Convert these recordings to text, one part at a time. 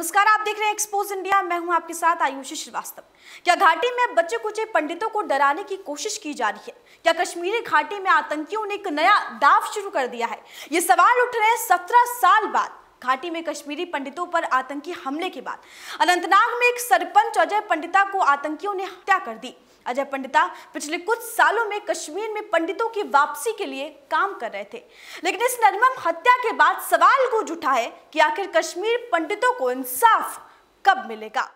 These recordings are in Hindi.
नमस्कार, आप देख रहे हैं एक्सपोज इंडिया। मैं हूं आपके साथ आयुषी श्रीवास्तव। क्या घाटी में बच्चे कुचे पंडितों को डराने की कोशिश की जा रही है? क्या कश्मीरी घाटी में आतंकियों ने एक नया दांव शुरू कर दिया है? ये सवाल उठ रहे हैं 17 साल बाद घाटी में कश्मीरी पंडितों पर आतंकी हमले के बाद। अनंतनाग में एक सरपंच अजय पंडिता को आतंकियों ने हत्या कर दी। अजय पंडिता पिछले कुछ सालों में कश्मीर में पंडितों की वापसी के लिए काम कर रहे थे, लेकिन इस निर्मम हत्या के बाद सवाल गूंज उठा है कि आखिर कश्मीर पंडितों को इंसाफ कब मिलेगा।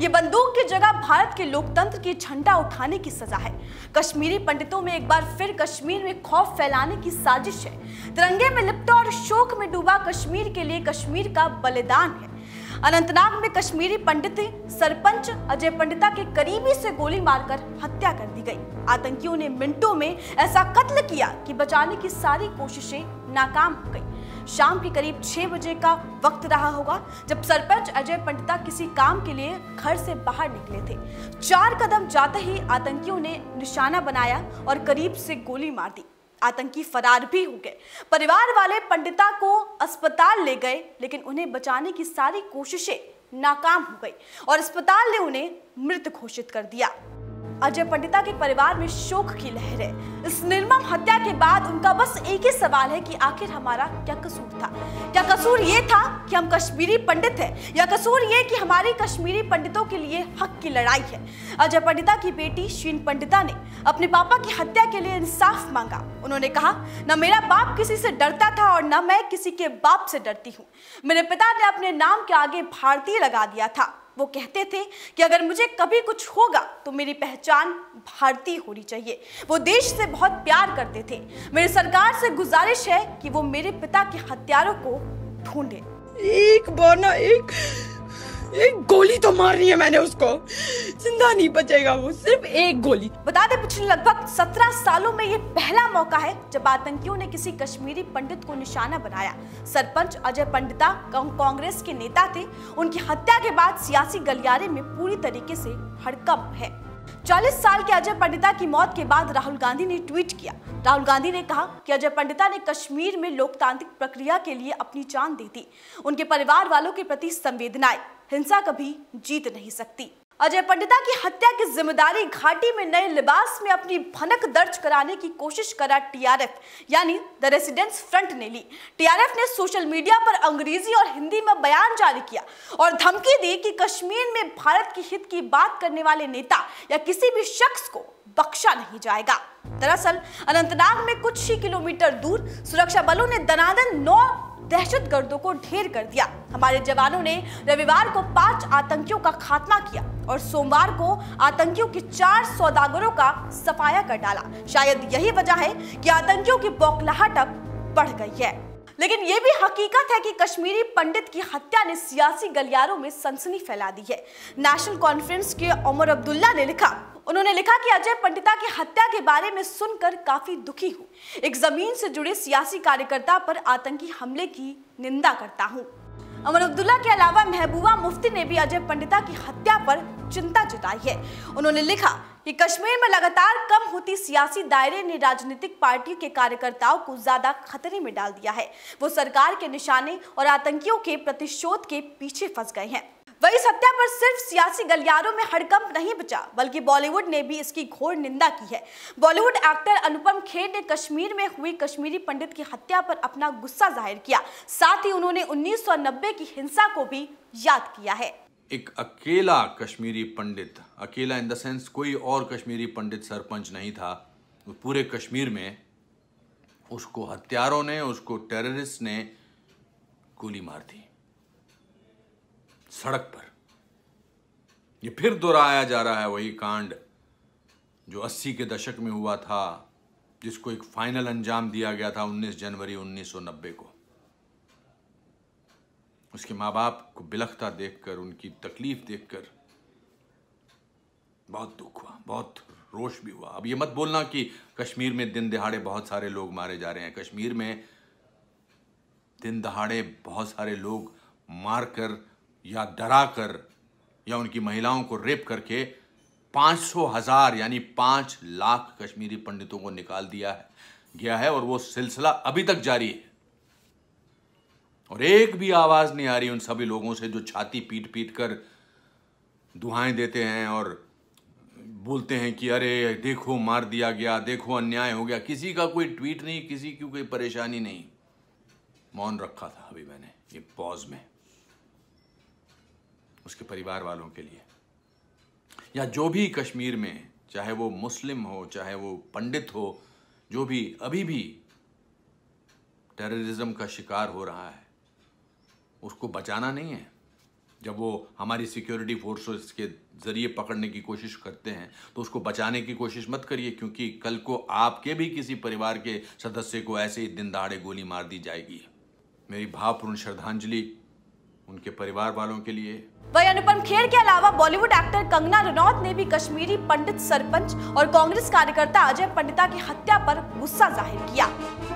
ये बंदूक की जगह भारत के लोकतंत्र की झंडा उठाने की सजा है। कश्मीरी पंडितों में एक बार फिर कश्मीर में खौफ फैलाने की साजिश है। तिरंगे में लिपटा और शोक में डूबा कश्मीर के लिए कश्मीर का बलिदान है। अनंतनाग में कश्मीरी पंडित सरपंच अजय पंडिता के करीबी से गोली मारकर हत्या कर दी गई। आतंकियों ने मिनटों में ऐसा कत्ल किया कि बचाने की सारी कोशिशें नाकाम हो गई। शाम के करीब 6 बजे का वक्त रहा होगा जब सरपंच अजय पंडिता किसी काम के लिए घर से बाहर निकले थे। 4 कदम जाते ही आतंकियों ने निशाना बनाया और करीब से गोली मार दी। आतंकी फरार भी हो गए। परिवार वाले पंडिता को अस्पताल ले गए, लेकिन उन्हें बचाने की सारी कोशिशें नाकाम हो गई और अस्पताल ने उन्हें मृत घोषित कर दिया। अजय पंडिता के परिवार में शोक की लहर है। इस निर्मम हत्या के बाद उनका बस एक ही सवाल है कि आखिर हमारा क्या कसूर था? क्या कसूर ये था कि हम कश्मीरी पंडित हैं, या कसूर ये कि हमारी कश्मीरी पंडितों के लिए हक की लड़ाई है? अजय पंडिता की बेटी शीन पंडिता ने अपने पापा की हत्या के लिए इंसाफ मांगा। उन्होंने कहा, न मेरा बाप किसी से डरता था और न मैं किसी के बाप से डरती हूँ। मेरे पिता ने अपने नाम के आगे भारतीय लगा दिया था। वो कहते थे कि अगर मुझे कभी कुछ होगा तो मेरी पहचान भारतीय होनी चाहिए। वो देश से बहुत प्यार करते थे। मेरी सरकार से गुजारिश है कि वो मेरे पिता के हत्यारों को ढूंढे। एक बार ना एक गोली तो मारनी है मैंने उसको, जिंदा नहीं बचेगा वो, सिर्फ एक गोली। बता दें, पिछले लगभग 17 सालों में ये पहला मौका है जब आतंकियों ने किसी कश्मीरी पंडित को निशाना बनाया। सरपंच अजय पंडिता कांग्रेस के नेता थे। उनकी हत्या के बाद सियासी गलियारे में पूरी तरीके से हड़कंप है। 40 साल के अजय पंडिता की मौत के बाद राहुल गांधी ने ट्वीट किया। राहुल गांधी ने कहा कि अजय पंडिता ने कश्मीर में लोकतांत्रिक प्रक्रिया के लिए अपनी जान दी थी। उनके परिवार वालों के प्रति संवेदनाएं हिंसा कभी जीत नहीं सकती। अजय पंडिता की हत्या की जिम्मेदारी घाटी में नए लिबास में अपनी भनक दर्ज कराने की कोशिश करा टीआरएफ यानी द रेसिडेंट्स फ्रंट ने ली। टीआरएफ ने सोशल मीडिया पर अंग्रेजी और हिंदी में बयान जारी किया और धमकी दी कि कश्मीर में भारत के हित की बात करने वाले नेता या किसी भी शख्स को बख्शा नहीं जाएगा। दरअसल अनंतनाग में कुछ ही किलोमीटर दूर सुरक्षा बलों ने दनादन 9 दहशतगर्दों को ढेर कर दिया। हमारे जवानों ने रविवार को 5 आतंकियों का खात्मा किया और सोमवार को आतंकियों के 4 सौदागरों का सफाया कर डाला। शायद यही वजह है कि आतंकियों की बौखलाहट अब बढ़ गई है। लेकिन यह भी हकीकत है कि कश्मीरी पंडित की हत्या ने सियासी गलियारों में सनसनी फैला दी है। नेशनल कॉन्फ्रेंस के उमर अब्दुल्ला ने लिखा, उन्होंने लिखा कि अजय पंडिता की हत्या के बारे में सुनकर काफी दुखी हूं। एक जमीन से जुड़े सियासी कार्यकर्ता पर आतंकी हमले की निंदा करता हूं। उमर अब्दुल्ला के अलावा महबूबा मुफ्ती ने भी अजय पंडिता की हत्या पर चिंता जताई है। उन्होंने लिखा कि कश्मीर में लगातार कम होती सियासी दायरे ने राजनीतिक पार्टियों के कार्यकर्ताओं को ज्यादा खतरे में डाल दिया है। वो सरकार के निशाने और आतंकियों के प्रतिशोध के पीछे फंस गए हैं। वही इस हत्या पर सिर्फ सियासी गलियारों में हड़कंप नहीं बचा, बल्कि बॉलीवुड ने भी इसकी घोर निंदा की है। बॉलीवुड एक्टर अनुपम खेर ने कश्मीर में हुई कश्मीरी पंडित की हत्या पर अपना गुस्सा जाहिर किया। साथ ही उन्होंने 1990 की हिंसा को भी याद किया है। एक अकेला कश्मीरी पंडित, अकेला इन द सेंस कोई और कश्मीरी पंडित सरपंच नहीं था, पूरे कश्मीर में उसको हत्यारों ने, उसको टेररिस्ट ने गोली मार दी सड़क पर। ये फिर दोहराया जा रहा है वही कांड जो 80 के दशक में हुआ था, जिसको एक फाइनल अंजाम दिया गया था 19 जनवरी 1990 को। उसके माँ बाप को बिलखता देखकर, उनकी तकलीफ देखकर बहुत दुख हुआ, बहुत रोष भी हुआ। अब ये मत बोलना कि कश्मीर में दिन दिहाड़े बहुत सारे लोग मारे जा रहे हैं। कश्मीर में दिन दहाड़े बहुत सारे लोग मारकर या डराकर या उनकी महिलाओं को रेप करके 500,000 यानी 5 लाख कश्मीरी पंडितों को निकाल गया है और वो सिलसिला अभी तक जारी है। और एक भी आवाज नहीं आ रही उन सभी लोगों से जो छाती पीट पीट कर दुहाएं देते हैं और बोलते हैं कि अरे देखो मार दिया गया, देखो अन्याय हो गया। किसी का कोई ट्वीट नहीं, किसी की कोई परेशानी नहीं। मौन रखा था अभी मैंने ये पॉज में उसके परिवार वालों के लिए, या जो भी कश्मीर में, चाहे वो मुस्लिम हो चाहे वो पंडित हो, जो भी अभी भी टेररिज्म का शिकार हो रहा है, उसको बचाना नहीं है। जब वो हमारी सिक्योरिटी फोर्सेस के जरिए पकड़ने की कोशिश करते हैं तो उसको बचाने की कोशिश मत करिए, क्योंकि कल को आपके भी किसी परिवार के सदस्य को ऐसे ही दिन दहाड़े गोली मार दी जाएगी। मेरी भावपूर्ण श्रद्धांजलि उनके परिवार वालों के लिए। वही अनुपम खेर के अलावा बॉलीवुड एक्टर कंगना रनौत ने भी कश्मीरी पंडित सरपंच और कांग्रेस कार्यकर्ता अजय पंडिता की हत्या पर गुस्सा जाहिर किया।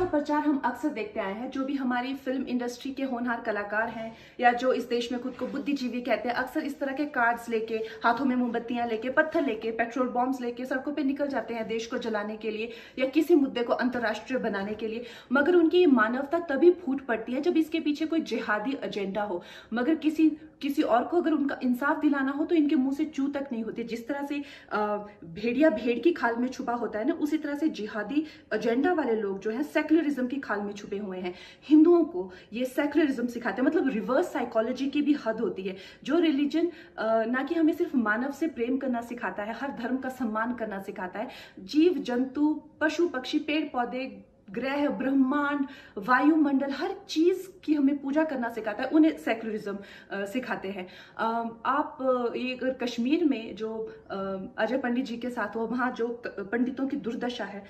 प्रचार हम अक्सर देखते आए हैं, जो भी हमारी फिल्म इंडस्ट्री के होनहार कलाकार हैं या जो इस देश में खुद को बुद्धिजीवी कहते हैं, अक्सर इस तरह के कार्ड्स लेके, हाथों में मोमबत्तियां लेके, पत्थर लेके, पेट्रोल बॉम्ब्स लेके सड़कों पे निकल जाते हैं देश को जलाने के लिए या किसी मुद्दे को अंतर्राष्ट्रीय बनाने के लिए। मगर उनकी ये मानवता तभी फूट पड़ती है जब इसके पीछे कोई जिहादी एजेंडा हो। मगर किसी और को अगर उनका इंसाफ दिलाना हो तो इनके मुंह से चू तक नहीं होती। जिस तरह से भेड़िया भेड़ की खाल में छुपा होता है ना, उसी तरह से जिहादी एजेंडा वाले लोग जो है सेक्युलरिज्म की खाल में छुपे हुए हैं। हिंदुओं को ये सेक्युलरिज्म सिखाते हैं, मतलब रिवर्स साइकोलॉजी की भी हद होती है। जो रिलीजन ना कि हमें सिर्फ मानव से प्रेम करना सिखाता है, हर धर्म का सम्मान करना सिखाता है, जीव जंतु, पशु पक्षी, पेड़ पौधे, ग्रह, ब्रह्मांड, वायुमंडल, हर चीज की हमें पूजा करना सिखाता है, उन्हें सेक्युलरिज्म सिखाते हैं। आप ये अगर कश्मीर में जो अजय पंडित जी के साथ हुआ, वहाँ जो पंडितों की दुर्दशा है,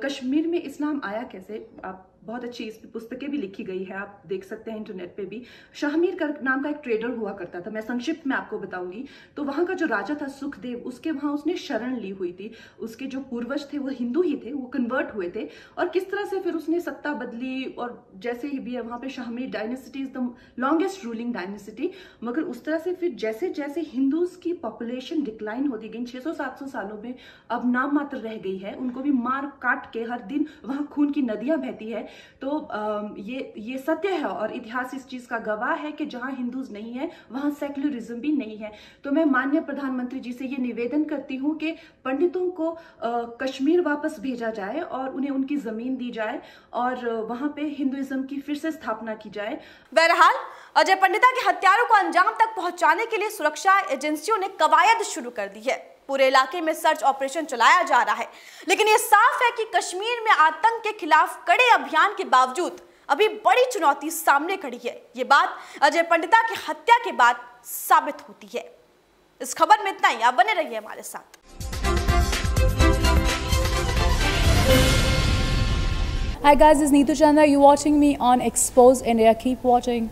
कश्मीर में इस्लाम आया कैसे, आप बहुत अच्छी इस पुस्तकें भी लिखी गई है, आप देख सकते हैं इंटरनेट पे भी। शाहमीर का नाम का एक ट्रेडर हुआ करता था, मैं संक्षिप्त में आपको बताऊंगी। तो वहां का जो राजा था सुखदेव, उसके वहां उसने शरण ली हुई थी। उसके जो पूर्वज थे वो हिंदू ही थे, वो कन्वर्ट हुए थे, और किस तरह से फिर उसने सत्ता बदली। और जैसे ही भी है वहां पे Shahmir dynasty is the longest ruling dynasty. मगर उस तरह से फिर जैसे जैसे हिंदूज की पॉपुलेशन डिक्लाइन होती गई, 600-700 सालों में अब नाम मात्र रह गई है, उनको भी मार काट के हर दिन वहां खून की नदियां बहती है। तो ये सत्य है और इतिहास इस चीज का गवाह है कि जहां हिंदूज नहीं है वहां सेक्युलरिज्म भी नहीं है। तो मैं माननीय प्रधानमंत्री जी से ये निवेदन करती हूं कि पंडितों को कश्मीर वापस भेजा जाए और उन्हें उनकी जमीन दी जाए और वहां पे हिंदुइज्म की फिर से स्थापना की जाए। बहरहाल अजय पंडिता के हत्यारों को अंजाम तक पहुंचाने के लिए सुरक्षा एजेंसियों ने कवायद शुरू कर दी है। पूरे इलाके में सर्च ऑपरेशन चलाया जा रहा है, लेकिन यह साफ है कि कश्मीर में आतंक के खिलाफ कड़े अभियान के बावजूद अभी बड़ी चुनौती सामने खड़ी है। ये बात अजय पंडिता की हत्या के बाद साबित होती है। इस खबर में इतना ही, आप बने रहिए हमारे साथ। Hi guys, this is Neetu Chandra. You're watching me on Expose India. Keep watching.